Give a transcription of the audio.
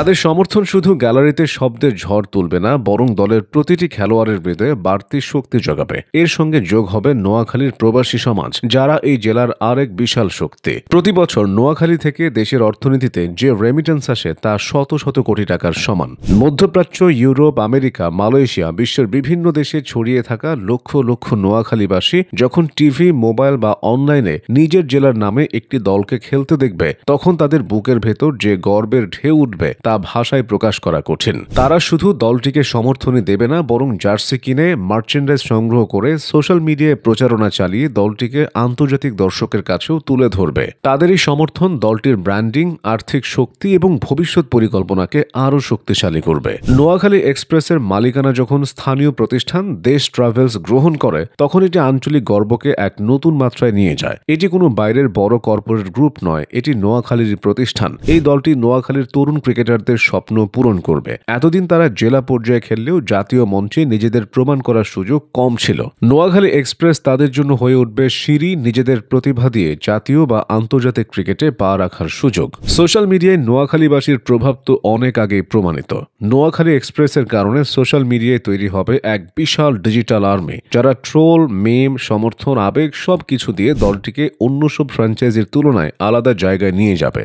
তাদের সমর্থন শুধু গ্যালারিতে শব্দের ঝড় তুলবে না, বরং দলের প্রতিটি খেলোয়াড়ের হৃদয়ে বাড়তি শক্তি জোগাবে। এর সঙ্গে যোগ হবে নোয়াখালীর প্রবাসী সমাজ, যারা এই জেলার আরেক বিশাল শক্তি। প্রতি বছর নোয়াখালী থেকে দেশের অর্থনীতিতে যে রেমিটেন্স আসে তা শত শত কোটি টাকার সমান। মধ্যপ্রাচ্য, ইউরোপ, আমেরিকা, মালয়েশিয়া, বিশ্বের বিভিন্ন দেশে ছড়িয়ে থাকা লক্ষ লক্ষ নোয়াখালীবাসী যখন টিভি, মোবাইল বা অনলাইনে নিজের জেলার নামে একটি দলকে খেলতে দেখবে, তখন তাদের বুকের ভেতর যে গর্বের ঢেউ উঠবে তা ভাষায় প্রকাশ করা কঠিন। তারা শুধু দলটিকে সমর্থনই দেবে না, বরং জার্সি কিনে, মার্চেন্ডাইজ সংগ্রহ করে সোশ্যাল মিডিয়ায় প্রচারণা চালিয়ে দলটিকে আন্তর্জাতিক দর্শকের কাছেও তুলে ধরবে। তাদের এই সমর্থন দলটির ব্র্যান্ডিং, আর্থিক শক্তি এবং ভবিষ্যৎ পরিকল্পনাকে আরও শক্তিশালী করবে। নোয়াখালী এক্সপ্রেসের মালিকানা যখন স্থানীয় প্রতিষ্ঠান দেশ ট্রাভেলস গ্রহণ করে, তখন এটি আঞ্চলিক গর্বকে এক নতুন মাত্রায় নিয়ে যায়। এটি কোনো বাইরের বড় কর্পোরেট গ্রুপ নয়, এটি নোয়াখালীর প্রতিষ্ঠান। এই দলটি নোয়াখালীর তরুণ ক্রিকেটারদের স্বপ্ন পূরণ করবে। এতদিন তারা জেলা পর্যায়ে খেললেও জাতীয় মঞ্চে নিজেদের প্রমাণ করার সুযোগ কম ছিল। নোয়াখালী এক্সপ্রেস তাদের জন্য হয়ে উঠবে সিঁড়ি, নিজেদের প্রতিভা দিয়ে জাতীয় বা আন্তর্জাতিক ক্রিকেটে পা রাখার সুযোগ। সোশ্যাল মিডিয়ায় নোয়াখালীবাসীর প্রভাব তো অনেক আগেই প্রমাণিত। নোয়াখালী এক্সপ্রেসের কারণে সোশ্যাল মিডিয়ায় তৈরি হবে এক বিশাল ডিজিটাল আর্মি, যারা ট্রোল, মেম, সমর্থন, আবেগ সবকিছু দিয়ে দলটিকে অন্য সব ফ্র্যাঞ্চাইজির তুলনায় আলাদা জায়গায় নিয়ে যাবে।